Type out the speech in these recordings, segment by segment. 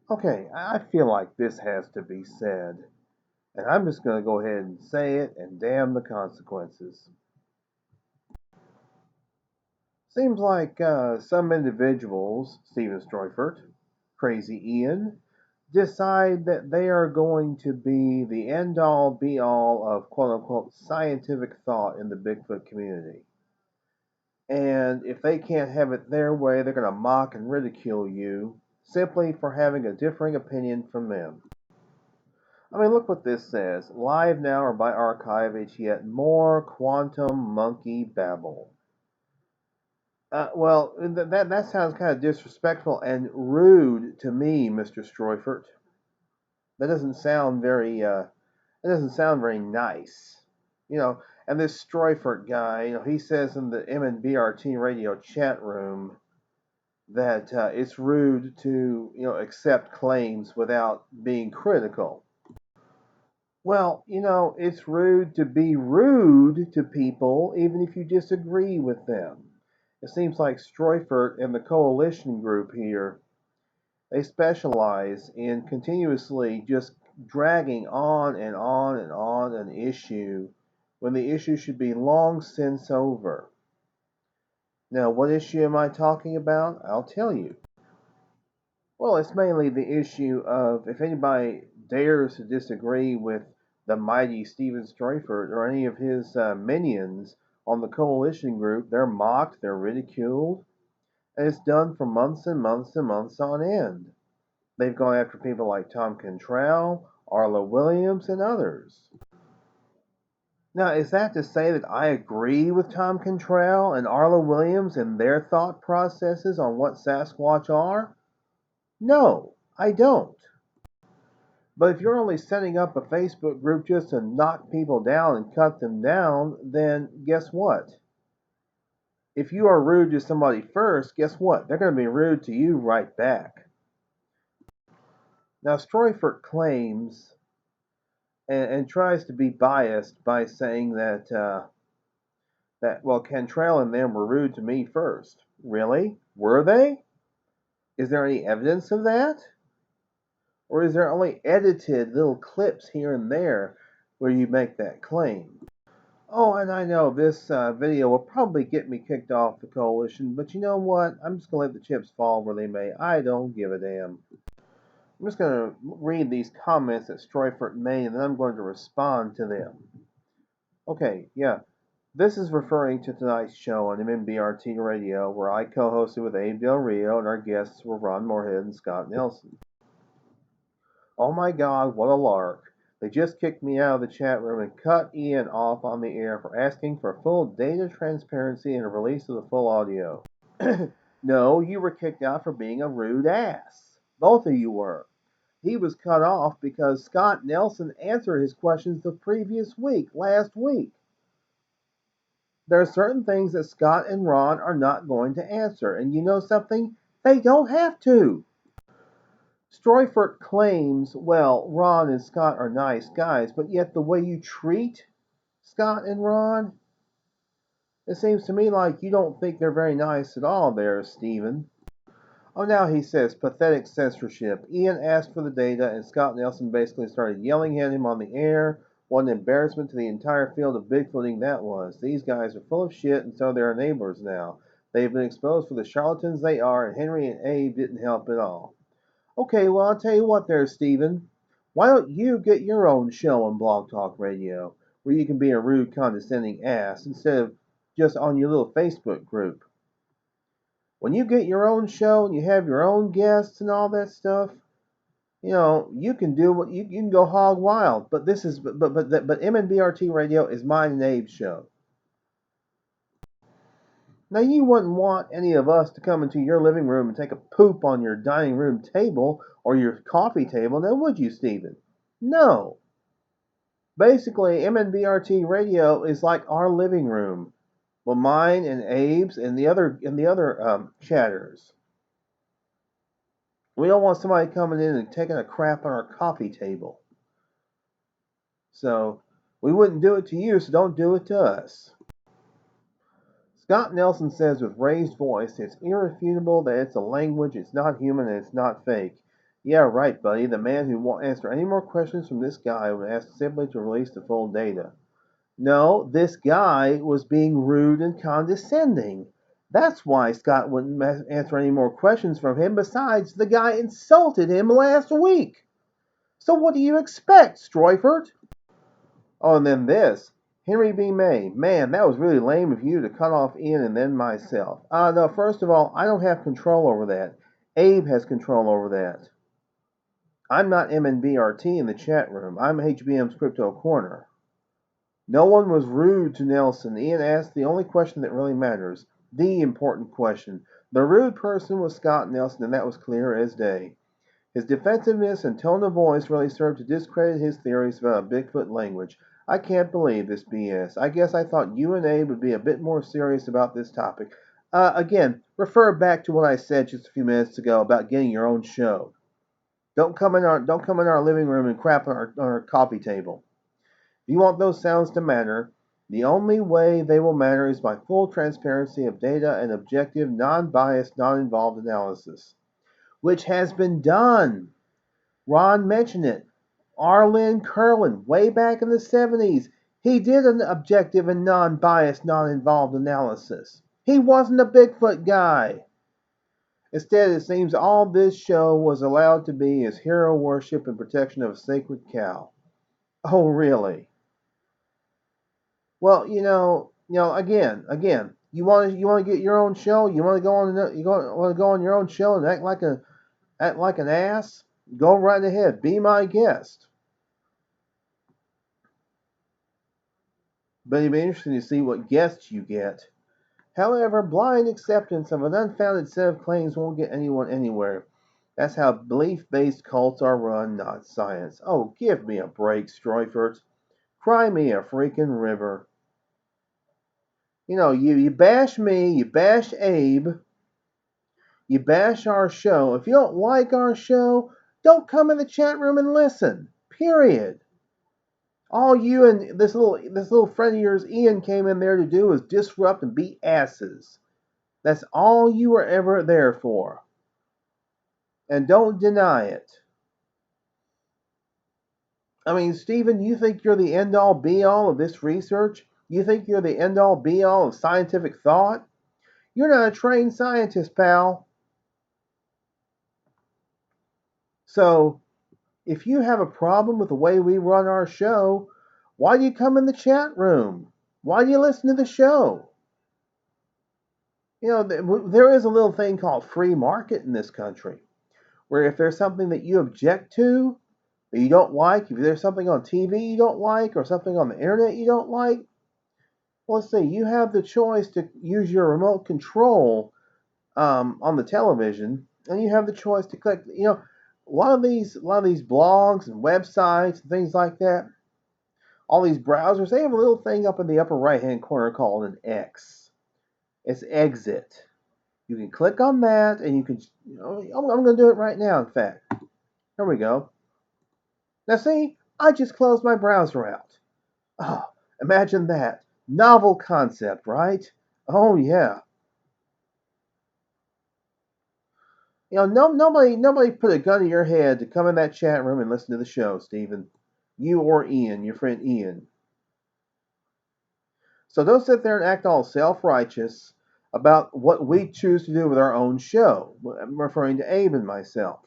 Okay, I feel like this has to be said, and I'm just going to go ahead and say it and damn the consequences. Seems like some individuals, Stephen Streufert, Crazy Ian, decide that they are going to be the end all be all of quote unquote scientific thought in the Bigfoot community. And if they can't have it their way, they're going to mock and ridicule you simply for having a differing opinion from them. I mean, look what this says. Live now or by archive, it's yet more quantum monkey babble. Well, that sounds kind of disrespectful and rude to me, Mr. Streufert. That doesn't sound very. That doesn't sound very nice. You know, and this Streufert guy, he says in the MNBRT radio chat room that it's rude to, accept claims without being critical. Well, it's rude to be rude to people even if you disagree with them. It seems like Streufert and the coalition group here, they specialize in continuously just dragging on and on and on an issue when the issue should be long since over. Now, what issue am I talking about? I'll tell you. Well, it's mainly the issue of if anybody dares to disagree with the mighty Stephen Streufert or any of his minions on the coalition group, they're mocked, they're ridiculed, and it's done for months and months and months on end. They've gone after people like Tom Cantrell, Arla Williams, and others. Now, is that to say that I agree with Tom Cantrell and Arla Williams and their thought processes on what Sasquatch are? No, I don't. But if you're only setting up a Facebook group just to knock people down and cut them down, then guess what? If you are rude to somebody first, guess what? They're going to be rude to you right back. Now, Streufert claims and tries to be biased by saying that well, Cantrell and them were rude to me first. Really? Were they? Is there any evidence of that? Or is there only edited little clips here and there where you make that claim? Oh, and I know this video will probably get me kicked off the coalition, but you know what? I'm just going to let the chips fall where they may. I don't give a damn. I'm just going to read these comments that Streufert made, and then I'm going to respond to them. Okay, yeah. This is referring to tonight's show on MNBRT Radio, where I co-hosted with Abe Del Rio, and our guests were Ron Moorhead and Scott Nelson. Oh my God, what a lark. They just kicked me out of the chat room and cut Ian off on the air for asking for full data transparency and a release of the full audio. No, you were kicked out for being a rude ass. Both of you were. He was cut off because Scott Nelson answered his questions the previous week, last week. There are certain things that Scott and Ron are not going to answer, and you know something? They don't have to. Streufert claims, well, Ron and Scott are nice guys, but yet the way you treat Scott and Ron, it seems to me like you don't think they're very nice at all there, Stephen. Oh, now he says pathetic censorship. Ian asked for the data, and Scott Nelson basically started yelling at him on the air. What an embarrassment to the entire field of Bigfooting that was. These guys are full of shit, and so they're enablers now. They've been exposed for the charlatans they are, and Henry and Abe didn't help at all. Okay, well, I'll tell you what there, Stephen. Why don't you get your own show on Blog Talk Radio, where you can be a rude, condescending ass instead of just on your little Facebook group? When you get your own show and you have your own guests and all that stuff, you can do what you can go hog wild. But this is but MNBRT Radio is mine and Abe's show. Now you wouldn't want any of us to come into your living room and take a poop on your dining room table or your coffee table, now would you, Stephen? No. Basically, MNBRT Radio is like our living room. Well, mine and Abe's and the other chatters. We don't want somebody coming in and taking a crap on our coffee table. So we wouldn't do it to you, so don't do it to us. Scott Nelson says with raised voice, it's irrefutable that it's a language, it's not human, and it's not fake. Yeah, right, buddy. The man who won't answer any more questions from this guy would ask simply to release the full data. No, this guy was being rude and condescending. That's why Scott wouldn't answer any more questions from him. Besides, the guy insulted him last week. So what do you expect, Stroifert? Oh, and then this. Henry B. May. Man, that was really lame of you to cut off Ian and then myself. No, first of all, I don't have control over that. Abe has control over that. I'm not MNBRT in the chat room. I'm HBM's Crypto-Corner. No one was rude to Nelson. Ian asked the only question that really matters. The important question. The rude person was Scott Nelson, and that was clear as day. His defensiveness and tone of voice really served to discredit his theories about a Bigfoot language. I can't believe this BS. I guess I thought you and Abe would be a bit more serious about this topic. Again, refer back to what I said just a few minutes ago about getting your own show. Don't come in our living room and crap on our coffee table. If you want those sounds to matter, the only way they will matter is by full transparency of data and objective, non-biased, non-involved analysis, which has been done. Ron mentioned it. Arlen Curlin, way back in the 70s, he did an objective and non-biased, non-involved analysis. He wasn't a Bigfoot guy. Instead, it seems all this show was allowed to be is hero worship and protection of a sacred cow. Oh, really? Well, again, you want to get your own show. You want to go on, want to go on your own show and act like an ass. Go right ahead. Be my guest. But it'd be interesting to see what guests you get. However, blind acceptance of an unfounded set of claims won't get anyone anywhere. That's how belief-based cults are run, not science. Oh, give me a break, Stroifert. Cry me a freaking river. You bash me, you bash Abe, you bash our show. If you don't like our show, don't come in the chat room and listen. Period. All you and this little friend of yours, Ian, came in there to do is disrupt and beat asses. That's all you were ever there for. And don't deny it. I mean, Stephen, you think you're the end-all be-all of this research? You think you're the end-all be-all of scientific thought? You're not a trained scientist, pal. So, if you have a problem with the way we run our show, why do you come in the chat room? Why do you listen to the show? There is a little thing called free market in this country, where if there's something that you object to, that you don't like, if there's something on TV you don't like, or something on the internet you don't like, well, let's say you have the choice to use your remote control on the television, and you have the choice to click. A lot of these blogs and websites and things like that, all these browsers, they have a little thing up in the upper right hand corner called an X. It's exit. You can click on that, and you can. I'm going to do it right now. In fact, here we go. Now see, I just closed my browser out. Oh, imagine that. Novel concept, right? Oh yeah. Nobody put a gun to your head to come in that chat room and listen to the show, Stephen. You or Ian, your friend Ian. So don't sit there and act all self-righteous about what we choose to do with our own show. I'm referring to Abe and myself.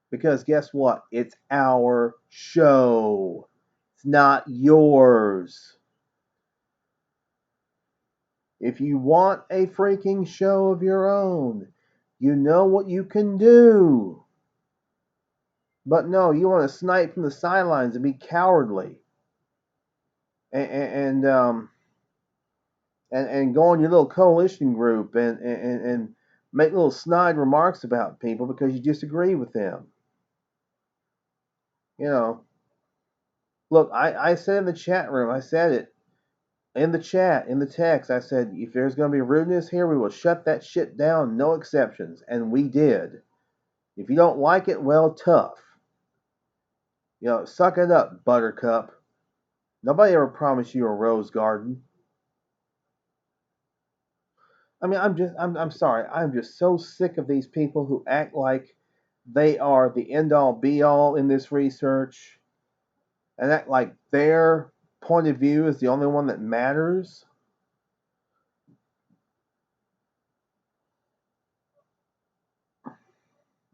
Because guess what? It's our show. It's not yours. If you want a freaking show of your own, you know what you can do. But no, you want to snipe from the sidelines and be cowardly, and go on your little coalition group and make little snide remarks about people because you disagree with them. Look, I said in the chat room, I said it in the chat, in the text, I said, if there's going to be rudeness here, we will shut that shit down, no exceptions, and we did. If you don't like it, well, tough. Suck it up, buttercup. Nobody ever promised you a rose garden. I mean, I'm sorry. I'm just so sick of these people who act like they are the end all be all in this research, and that like their point of view is the only one that matters.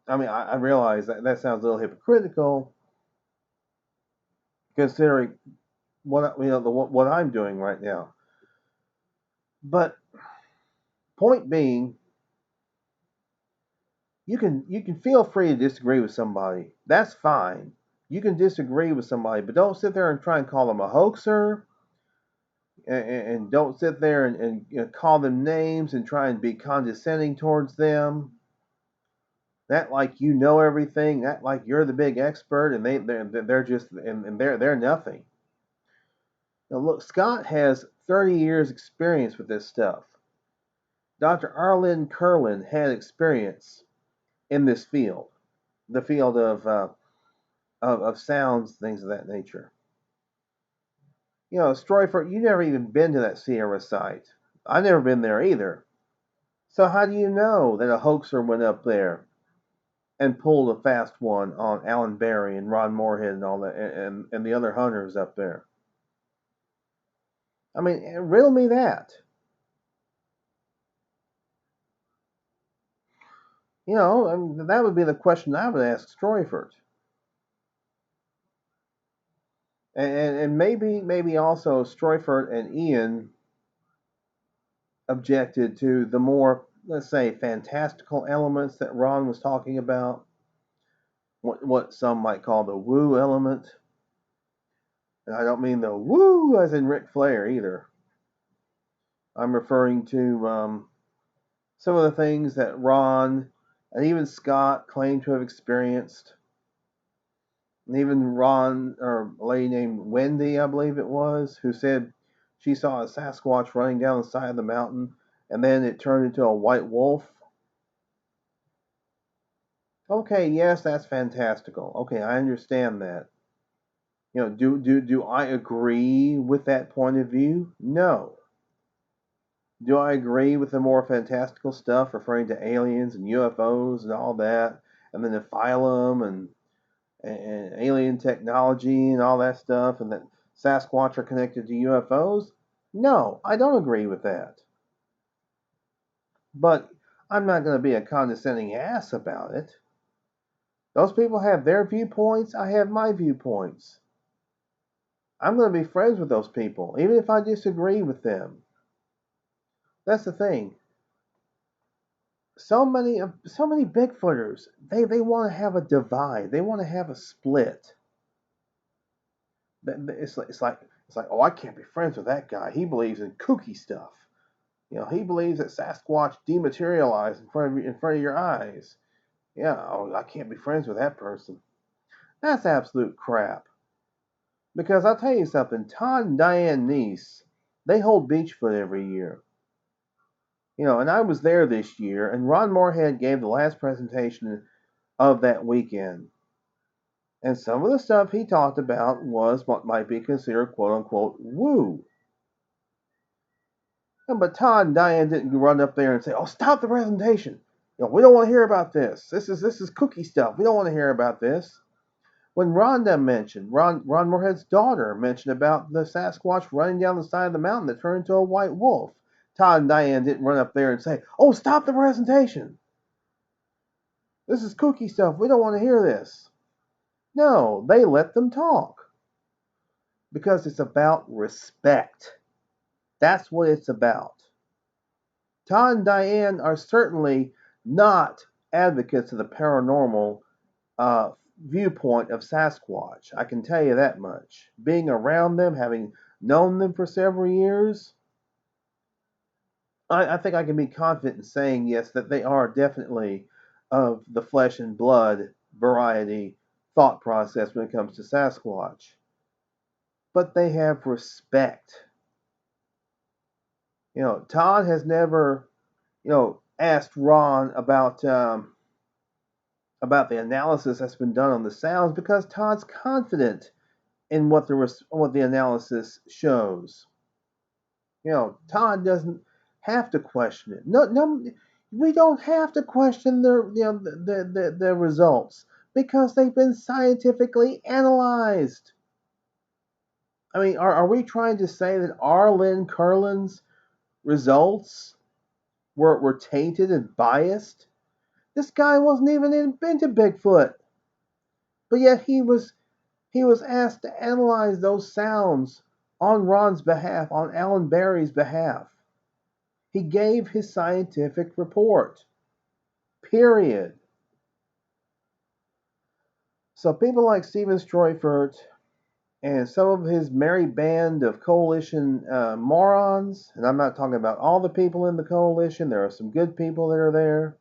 I mean, I realize that that sounds a little hypocritical, considering what what I'm doing right now. But point being, you can feel free to disagree with somebody. That's fine. You can disagree with somebody, but don't sit there and try and call them a hoaxer, and don't sit there and call them names and try and be condescending towards them. That like you know everything. That like you're the big expert, and they're just and they're nothing. Now look, Scott has 30 years experience with this stuff. Dr. Arlen Curlin had experience in this field, the field of sounds, things of that nature. Stroyford, you never even been to that Sierra site. I've never been there either. So how do you know that a hoaxer went up there and pulled a fast one on Alan Berry and Ron Moorhead and all that, and the other hunters up there? I mean, riddle me that. I mean, that would be the question I would ask Stroyford. And maybe also Stroyford and Ian objected to the more, let's say, fantastical elements that Ron was talking about, what some might call the woo element. And I don't mean the woo as in Ric Flair either. I'm referring to some of the things that Ron and even Scott claimed to have experienced. And even Ron, or a lady named Wendy, I believe it was, who said she saw a Sasquatch running down the side of the mountain and then it turned into a white wolf. Okay, yes, that's fantastical. Okay, I understand that. Do I agree with that point of view? No. Do I agree with the more fantastical stuff referring to aliens and UFOs and all that, and the Nephilim and alien technology and all that stuff, and that Sasquatch are connected to UFOs? No, I don't agree with that. But I'm not going to be a condescending ass about it. Those people have their viewpoints, I have my viewpoints. I'm going to be friends with those people, even if I disagree with them. That's the thing. So many Bigfooters, they want to have a divide. They want to have a split. It's like, oh, I can't be friends with that guy. He believes in kooky stuff. He believes that Sasquatch dematerialized in front of your eyes. Yeah, oh, I can't be friends with that person. That's absolute crap. Because I'll tell you something, Todd and Diane Neese, they hold Beachfoot every year. And I was there this year, and Ron Moorhead gave the last presentation of that weekend. And some of the stuff he talked about was what might be considered quote unquote woo. But Todd and Diane didn't run up there and say, "Oh, stop the presentation. We don't want to hear about this. This is cookie stuff. We don't want to hear about this." When Rhonda mentioned, Ron Moorhead's daughter mentioned about the Sasquatch running down the side of the mountain that turned into a white wolf, Todd and Diane didn't run up there and say, "Oh, stop the presentation. This is kooky stuff. We don't want to hear this." No, they let them talk. Because it's about respect. That's what it's about. Todd and Diane are certainly not advocates of the paranormal viewpoint of Sasquatch. I can tell you that much. Being around them, having known them for several years, I think I can be confident in saying, yes, that they are definitely of the flesh and blood variety thought process when it comes to Sasquatch. But they have respect. Todd has never, asked Ron about the analysis that's been done on the sounds because Todd's confident in what the analysis shows. Todd doesn't have to question it. No, We don't have to question the results because they've been scientifically analyzed. I mean, are we trying to say that Arlen Curlin's results were tainted and biased? This guy wasn't even into Bigfoot, but yet he was asked to analyze those sounds on Ron's behalf, on Alan Barry's behalf. He gave his scientific report. Period. So people like Stephen Stroyfert and some of his merry band of coalition morons, and I'm not talking about all the people in the coalition. There are some good people that are there,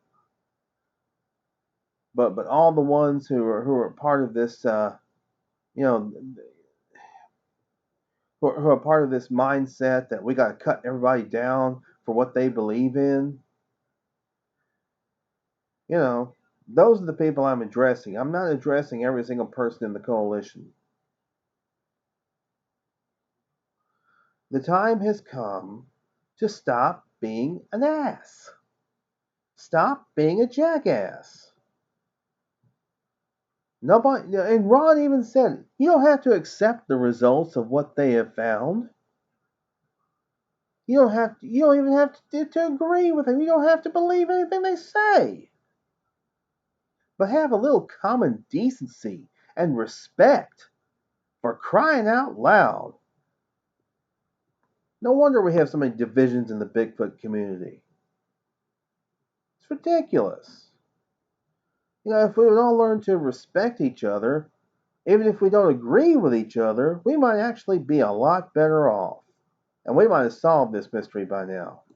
but all the ones who are part of this, you know, who are part of this mindset that we got to cut everybody down for what they believe in. You know, those are the people I'm addressing. I'm not addressing every single person in the coalition. The time has come to stop being an ass. Stop being a jackass. Nobody, and Ron even said, you don't have to accept the results of what they have found. You don't even have to agree with them. You don't have to believe anything they say. But have a little common decency and respect, for crying out loud. No wonder we have so many divisions in the Bigfoot community. It's ridiculous. If we would all learn to respect each other, even if we don't agree with each other, we might actually be a lot better off. And we might have solved this mystery by now.